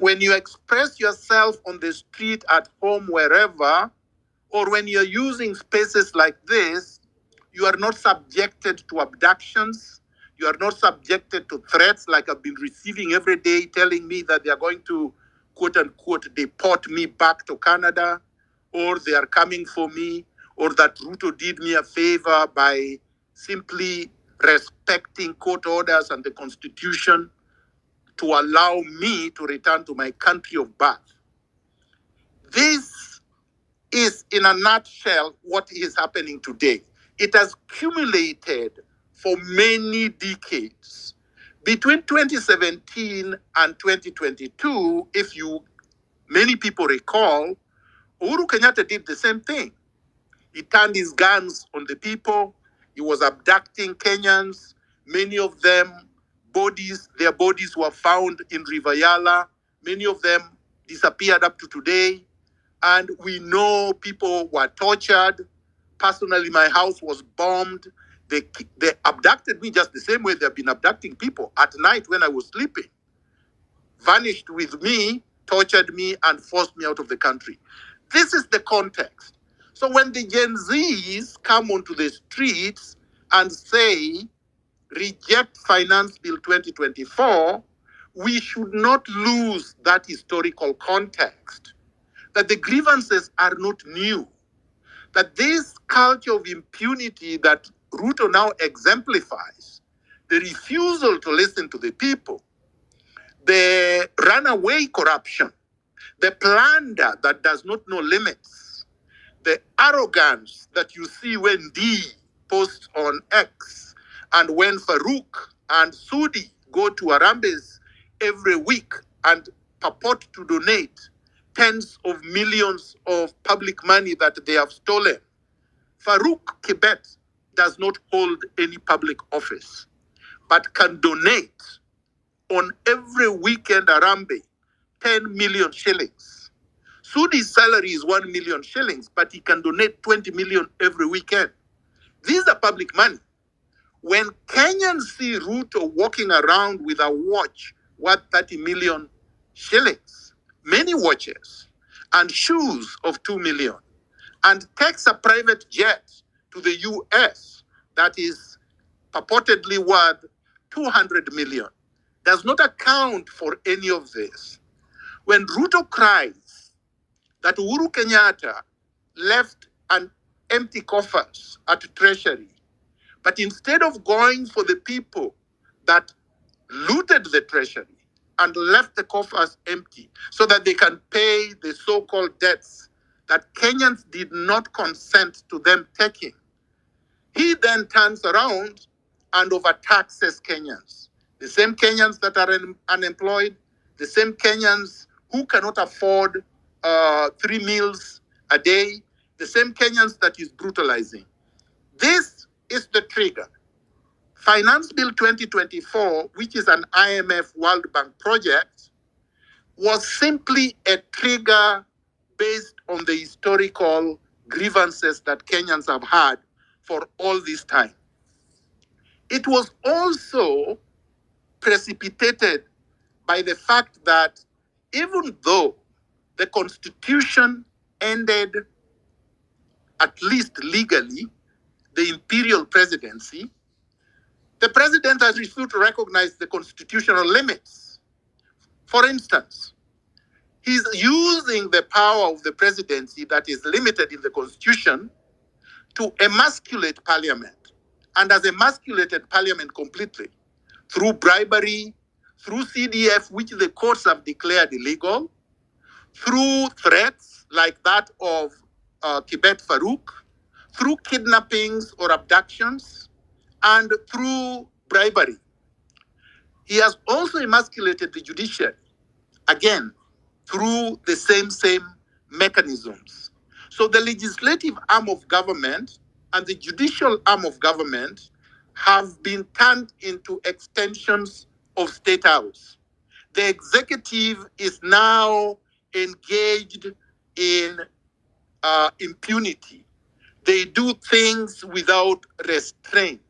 When you express yourself on the street, at home, wherever, or when you're using spaces like this, you are not subjected to abductions. You are not subjected to threats like I've been receiving every day telling me that they are going to, quote unquote, deport me back to Canada, or they are coming for me, or that Ruto did me a favor by simply respecting court orders and the Constitution to allow me to return to my country of birth. This is, in a nutshell, what is happening today. It has accumulated for many decades. Between 2017 and 2022, if many people recall, Uhuru Kenyatta did the same thing. He turned his guns on the people. He was abducting Kenyans. Many of them, their bodies were found in River Yala. Many of them disappeared up to today. And we know people were tortured. Personally, my house was bombed. They abducted me just the same way they've been abducting people at night when I was sleeping. Vanished with me, tortured me, and forced me out of the country. This is the context. So when the Gen Zs come onto the streets and say, reject Finance Bill 2024, we should not lose that historical context, that the grievances are not new, that this culture of impunity that Ruto now exemplifies, the refusal to listen to the people, the runaway corruption, the plunder that does not know limits, the arrogance that you see when D posts on X, and when Farouk and Sudi go to Arambes every week and purport to donate tens of millions of public money that they have stolen. Farouk Kibet does not hold any public office, but can donate on every weekend Arambe 10 million shillings. Sudi's salary is 1 million shillings, but he can donate 20 million every weekend. These are public money. When Kenyans see Ruto walking around with a watch worth 30 million shillings, many watches, and shoes of 2 million, and takes a private jet to the US that is purportedly worth 200 million, does not account for any of this. When Ruto cries that Uhuru Kenyatta left an empty coffers at Treasury, but instead of going for the people that looted the Treasury and left the coffers empty so that they can pay the so-called debts that Kenyans did not consent to them taking, he then turns around and overtaxes Kenyans. The same Kenyans that are unemployed, the same Kenyans who cannot afford 3 meals a day, the same Kenyans that is brutalizing. This is the trigger. Finance Bill 2024, which is an IMF World Bank project, was simply a trigger based on the historical grievances that Kenyans have had for all this time. It was also precipitated by the fact that even though the Constitution ended, at least legally, the imperial presidency, the president has refused to recognize the constitutional limits. For instance, he's using the power of the presidency that is limited in the Constitution to emasculate parliament, and has emasculated parliament completely through bribery, through CDF, which the courts have declared illegal, through threats like that of Kibet Farouk, through kidnappings or abductions, and through bribery. He has also emasculated the judiciary, again, through the same mechanisms. So the legislative arm of government and the judicial arm of government have been turned into extensions of State House. The executive is now engaged in impunity. They do things without restraint.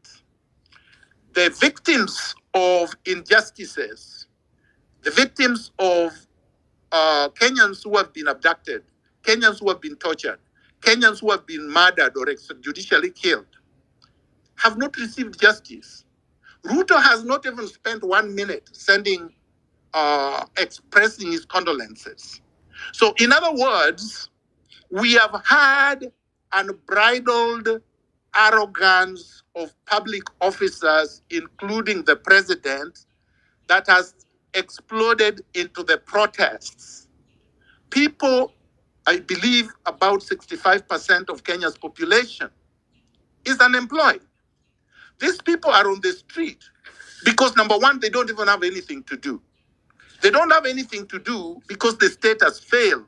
The victims of injustices, the victims of Kenyans who have been abducted, Kenyans who have been tortured, Kenyans who have been murdered or extrajudicially killed have not received justice. Ruto has not even spent 1 minute expressing his condolences. So, in other words, we have had unbridled arrogance of public officers, including the president, that has exploded into the protests. People, I believe about 65% of Kenya's population is unemployed. These people are on the street because, number one, they don't even have anything to do. They don't have anything to do because the state has failed.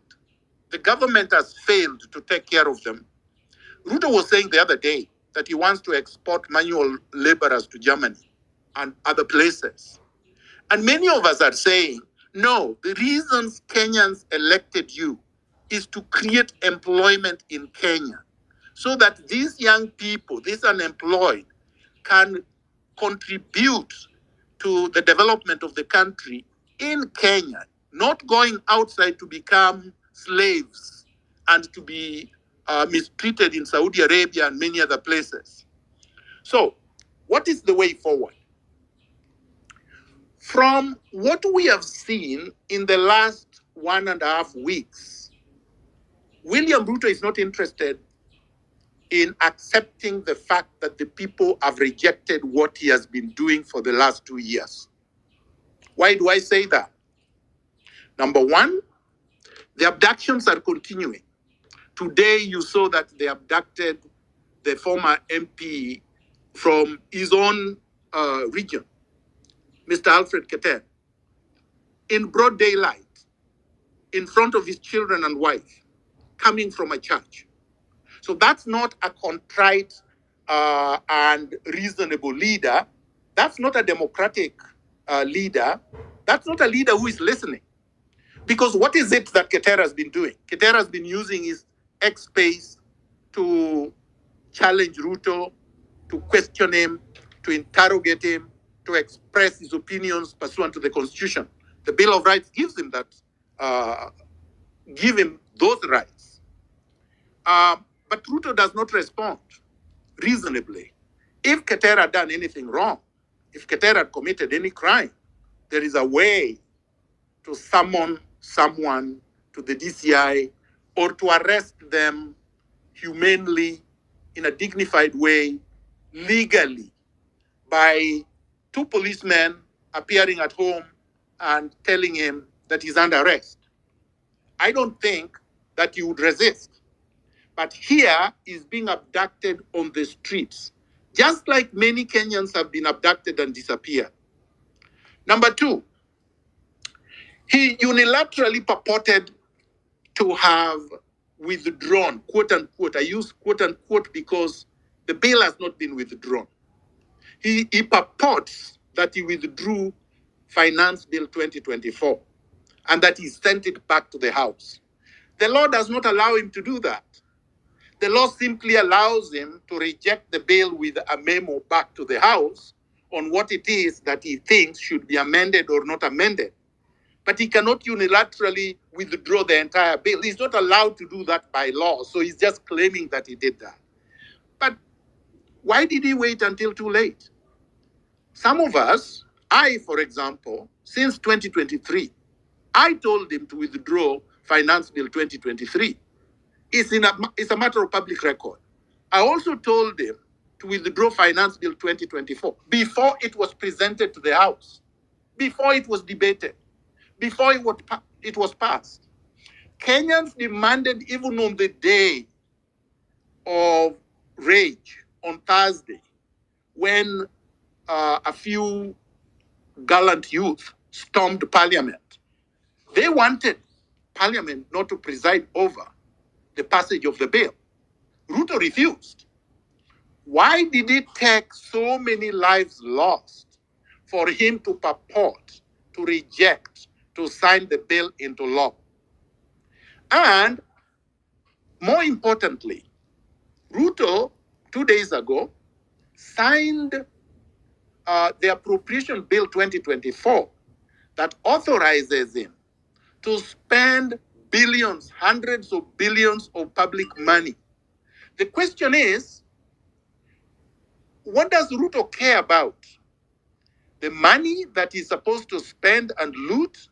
The government has failed to take care of them. Ruto was saying the other day that he wants to export manual laborers to Germany and other places. And many of us are saying, no, the reasons Kenyans elected you is to create employment in Kenya so that these young people, these unemployed, can contribute to the development of the country in Kenya, not going outside to become slaves and to be mistreated in Saudi Arabia and many other places. So, what is the way forward? From what we have seen in the last 1.5 weeks, William Ruto is not interested in accepting the fact that the people have rejected what he has been doing for the last 2 years. Why do I say that? Number one, the abductions are continuing. Today, you saw that they abducted the former MP from his own region, Mr. Alfred Keter, in broad daylight, in front of his children and wife, coming from a church. So that's not a contrite and reasonable leader. That's not a democratic leader. That's not a leader who is listening. Because what is it that Keter has been doing? Keter has been using his X space to challenge Ruto, to question him, to interrogate him, to express his opinions pursuant to the Constitution. The Bill of Rights gives him that, give him those rights. But Ruto does not respond reasonably. If Keter had done anything wrong, if Keter had committed any crime, there is a way to summon someone to the DCI or to arrest them humanely, in a dignified way, legally, by 2 policemen appearing at home and telling him that he's under arrest. I don't think that he would resist. But here he's being abducted on the streets, just like many Kenyans have been abducted and disappeared. Number 2, he unilaterally purported to have withdrawn, quote unquote. I use quote unquote because the bill has not been withdrawn. He purports that he withdrew Finance Bill 2024 and that he sent it back to the House. The law does not allow him to do that. The law simply allows him to reject the bill with a memo back to the House on what it is that he thinks should be amended or not amended. But he cannot unilaterally withdraw the entire bill. He's not allowed to do that by law, so he's just claiming that he did that. But why did he wait until too late? Some of us, I, for example, since 2023, I told him to withdraw Finance Bill 2023. It's a matter of public record. I also told him to withdraw Finance Bill 2024 before it was presented to the House, before it was debated, before it was passed. Kenyans demanded, even on the day of rage on Thursday, when a few gallant youth stormed Parliament, they wanted Parliament not to preside over the passage of the bill. Ruto refused. Why did it take so many lives lost for him to purport, to reject, to sign the bill into law? And more importantly, Ruto, 2 days ago, signed the Appropriation Bill 2024 that authorizes him to spend billions, hundreds of billions of public money. The question is, what does Ruto care about? The money that he's supposed to spend and loot,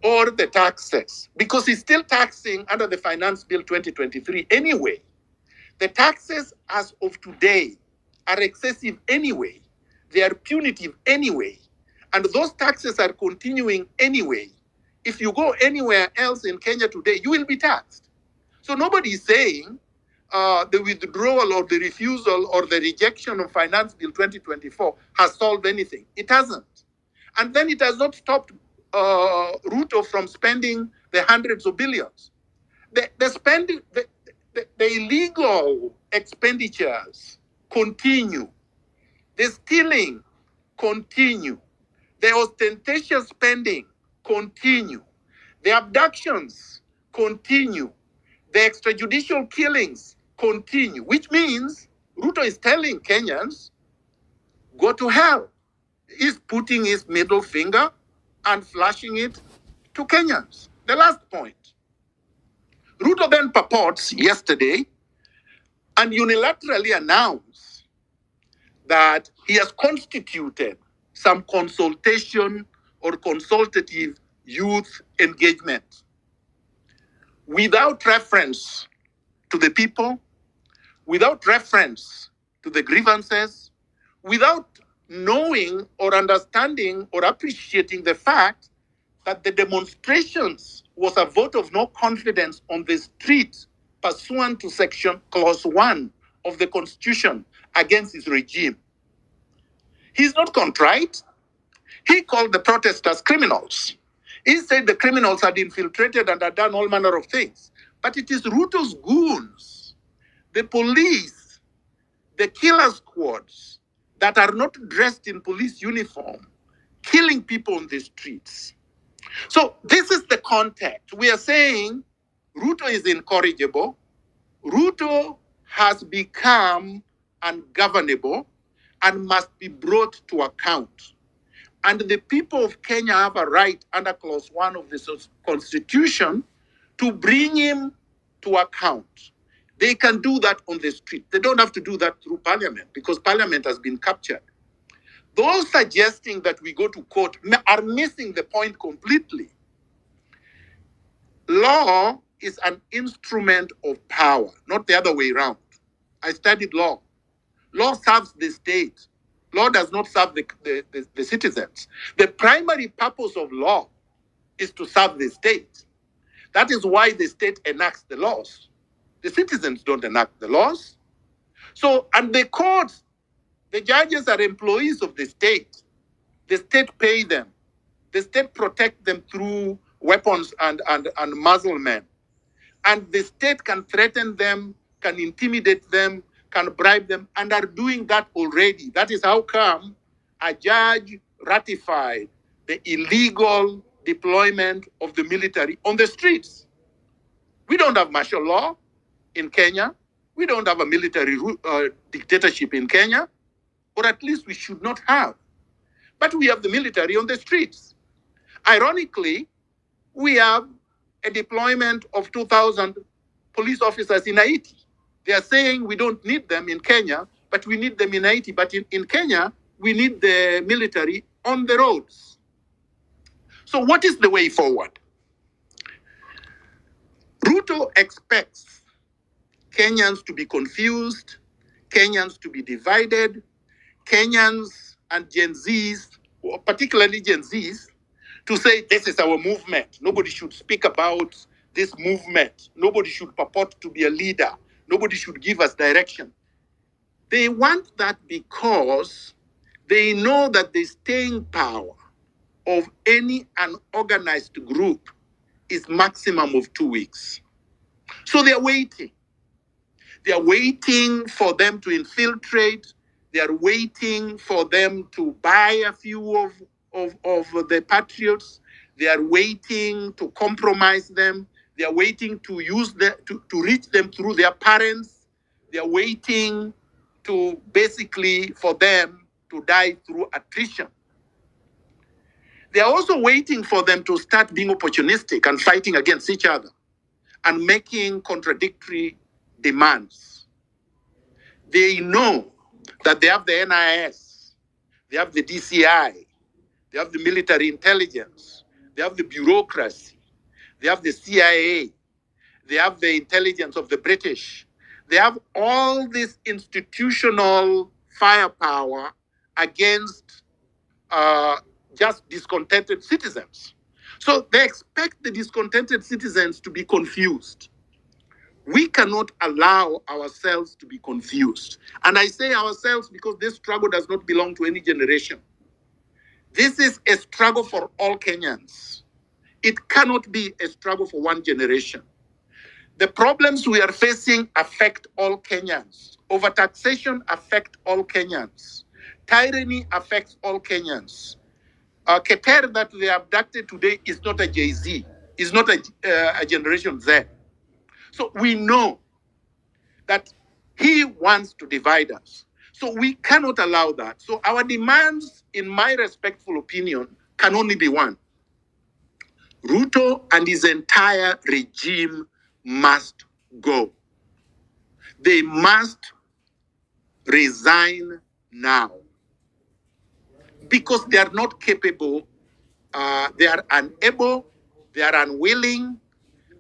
or the taxes? Because he's still taxing under the Finance Bill 2023 anyway. The taxes as of today are excessive anyway. They are punitive anyway. And those taxes are continuing anyway. If you go anywhere else in Kenya today, you will be taxed. So nobody is saying the withdrawal or the refusal or the rejection of Finance Bill 2024 has solved anything. It hasn't. And then it has not stopped Ruto from spending the hundreds of billions. The spending, the illegal expenditures continue. The stealing continue. The ostentatious spending continue. The abductions continue. The extrajudicial killings continue, which means Ruto is telling Kenyans, go to hell. He's putting his middle finger and flashing it to Kenyans. The last point. Ruto then purports yesterday and unilaterally announced that he has constituted some consultation or consultative youth engagement without reference to the people, without reference to the grievances, without knowing or understanding or appreciating the fact that the demonstrations was a vote of no confidence on the street pursuant to section clause 1 of the constitution against his regime. He's not contrite. He called the protesters criminals. He said the criminals had infiltrated and had done all manner of things. But it is Ruto's goons, the police, the killer squads that are not dressed in police uniform, killing people on the streets. So this is the context. We are saying Ruto is incorrigible. Ruto has become ungovernable and must be brought to account. And the people of Kenya have a right under clause 1 of the constitution to bring him to account. They can do that on the street. They don't have to do that through parliament because parliament has been captured. Those suggesting that we go to court are missing the point completely. Law is an instrument of power, not the other way around. I studied law. Law serves the state. Law does not serve the citizens. The primary purpose of law is to serve the state. That is why the state enacts the laws. The citizens don't enact the laws. So, and the courts, the judges are employees of the state. The state pay them. The state protect them through weapons and muzzlemen. And the state can threaten them, can intimidate them, can bribe them, and are doing that already. That is how come a judge ratified the illegal deployment of the military on the streets. We don't have martial law in Kenya. We don't have a military dictatorship in Kenya, or at least we should not have. But we have the military on the streets. Ironically, we have a deployment of 2,000 police officers in Haiti. They are saying we don't need them in Kenya, but we need them in Haiti. But in Kenya, we need the military on the roads. So what is the way forward? Ruto expects Kenyans to be confused, Kenyans to be divided, Kenyans and Gen Zs, particularly Gen Zs, to say this is our movement. Nobody should speak about this movement. Nobody should purport to be a leader. Nobody should give us direction. They want that because they know that the staying power of any unorganized group is maximum of 2 weeks. So they're waiting. They're waiting for them to infiltrate. They're waiting for them to buy a few of the patriots. They are waiting to compromise them. They are waiting to use to reach them through their parents. They are waiting to basically for them to die through attrition. They are also waiting for them to start being opportunistic and fighting against each other and making contradictory demands. They know that they have the NIS, they have the DCI, they have the military intelligence, they have the bureaucracy, they have the CIA, they have the intelligence of the British. They have all this institutional firepower against just discontented citizens. So they expect the discontented citizens to be confused. We cannot allow ourselves to be confused. And I say ourselves because this struggle does not belong to any generation. This is a struggle for all Kenyans. It cannot be a struggle for one generation. The problems we are facing affect all Kenyans. Overtaxation affects all Kenyans. Tyranny affects all Kenyans. Keter that they abducted today is not a Jay-Z, is not a Generation Z. So we know that he wants to divide us. So we cannot allow that. So our demands, in my respectful opinion, can only be one. Ruto and his entire regime must go. They must resign now because they are not capable, they are unable, they are unwilling,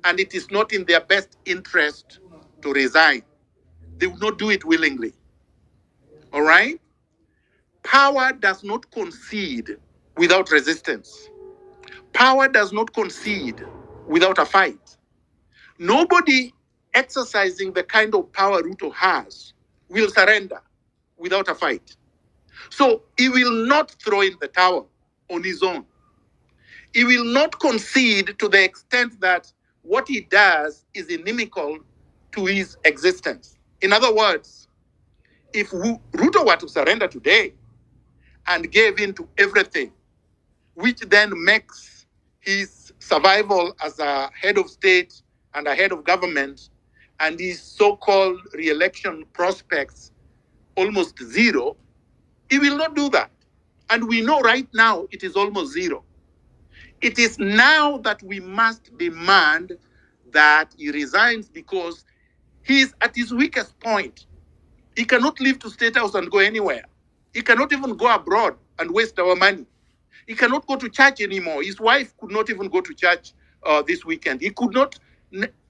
and it is not in their best interest to resign. They will not do it willingly. All right? Power does not concede without resistance. Power does not concede without a fight. Nobody exercising the kind of power Ruto has will surrender without a fight. So he will not throw in the towel on his own. He will not concede to the extent that what he does is inimical to his existence. In other words, if Ruto were to surrender today and gave in to everything, which then makes his survival as a head of state and a head of government and his so-called re-election prospects almost zero, he will not do that. And we know right now it is almost zero. It is now that we must demand that he resigns because he is at his weakest point. He cannot leave to State House and go anywhere. He cannot even go abroad and waste our money. He cannot go to church anymore. His wife could not even go to church this weekend. He could not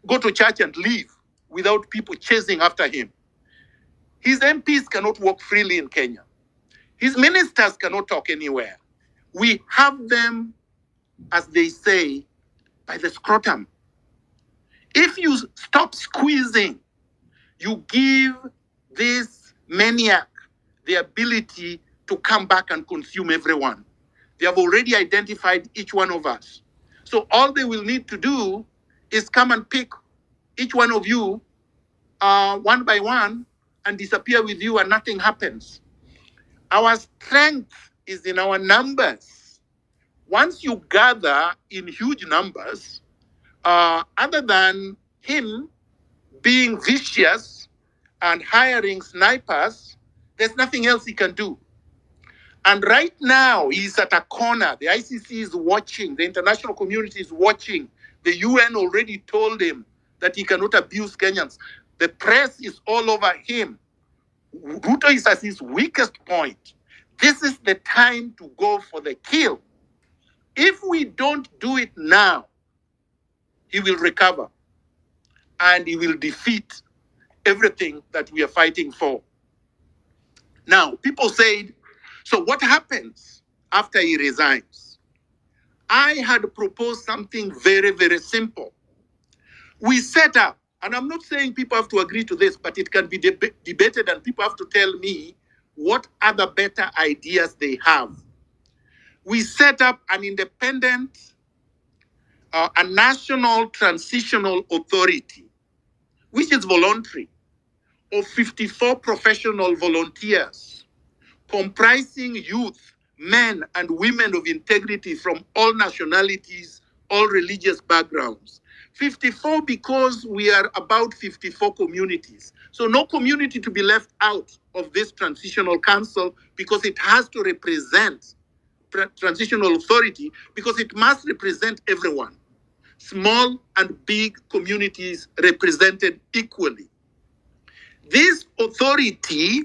go to church and leave without people chasing after him. His MPs cannot walk freely in Kenya. His ministers cannot talk anywhere. We have them, as they say, by the scrotum. If you stop squeezing, you give this maniac the ability to come back and consume everyone. They have already identified each one of us. So all they will need to do is come and pick each one of you one by one and disappear with you and nothing happens. Our strength is in our numbers. Once you gather in huge numbers, other than him being vicious and hiring snipers, there's nothing else he can do. And right now, he's at a corner. The ICC is watching. The international community is watching. The UN already told him that he cannot abuse Kenyans. The press is all over him. Ruto is at his weakest point. This is the time to go for the kill. If we don't do it now, he will recover and he will defeat everything that we are fighting for. Now, people said, so what happens after he resigns? I had proposed something very, very simple. We set up, and I'm not saying people have to agree to this, but it can be debated and people have to tell me what other better ideas they have. We set up an independent, a national transitional authority, which is voluntary, of 54 professional volunteers comprising youth, men, and women of integrity from all nationalities, all religious backgrounds. 54 because we are about 54 communities. So no community to be left out of this transitional council because it has to represent Transitional Authority because it must represent everyone, small and big communities represented equally. This authority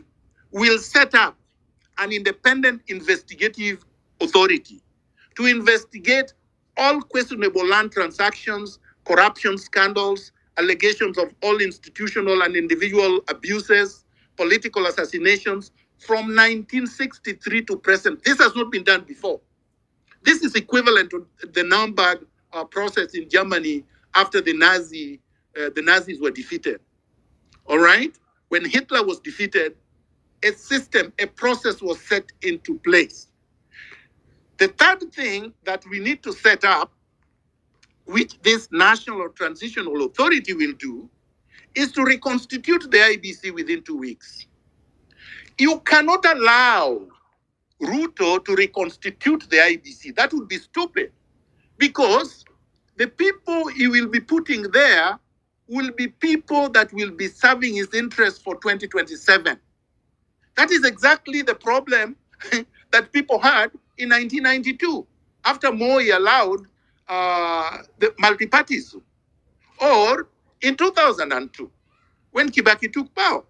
will set up an independent investigative authority to investigate all questionable land transactions, corruption scandals, allegations of all institutional and individual abuses, political assassinations from 1963 to present. This has not been done before. This is equivalent to the Nuremberg process in Germany after the Nazis were defeated. All right? When Hitler was defeated, a process was set into place. The third thing that we need to set up, which this National Transitional Authority will do, is to reconstitute the IBC within 2 weeks. You cannot allow Ruto to reconstitute the IBC. That would be stupid because the people he will be putting there will be people that will be serving his interests for 2027. That is exactly the problem that people had in 1992 after Moi allowed the multi-partyism, or in 2002 when Kibaki took power,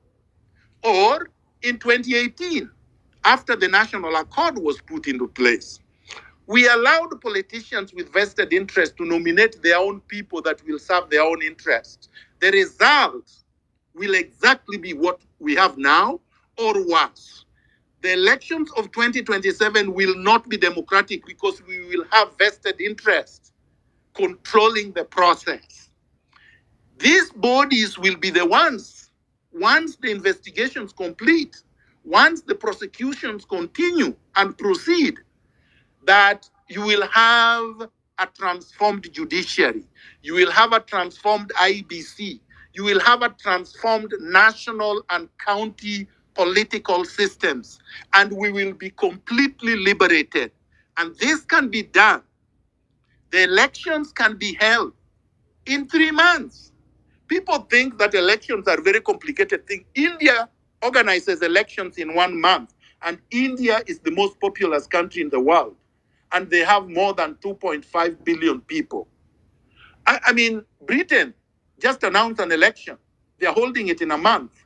or in 2018 after the National Accord was put into place. We allowed politicians with vested interest to nominate their own people that will serve their own interests. The result will exactly be what we have now or worse. The elections of 2027 will not be democratic because we will have vested interests controlling the process. These bodies will be the ones, once the investigations complete, once the prosecutions continue and proceed, that you will have a transformed judiciary. You will have a transformed IBC. You will have a transformed national and county political systems. And we will be completely liberated. And this can be done. The elections can be held in 3 months. People think that elections are a very complicated thing. India organizes elections in 1 month. And India is the most populous country in the world. And they have more than 2.5 billion people. I mean, Britain just announced an election. They're holding it in a month.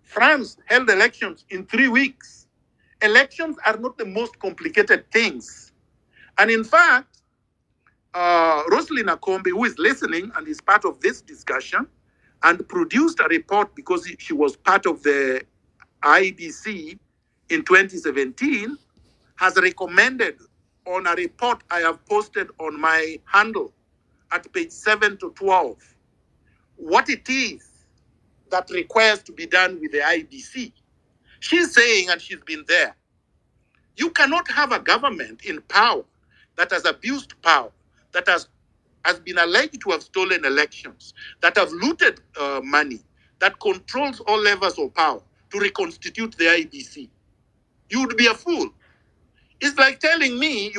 France held elections in 3 weeks. Elections are not the most complicated things. And in fact, Rosalyn Akombe, who is listening and is part of this discussion, and produced a report because she was part of the IBC in 2017, has recommended on a report I have posted on my handle at page 7 to 12 what it is that requires to be done with the IBC. She's saying, and she's been there, you cannot have a government in power that has abused power, that has been alleged to have stolen elections, that have looted money, that controls all levels of power to reconstitute the IBC. You would be a fool. It's like telling me you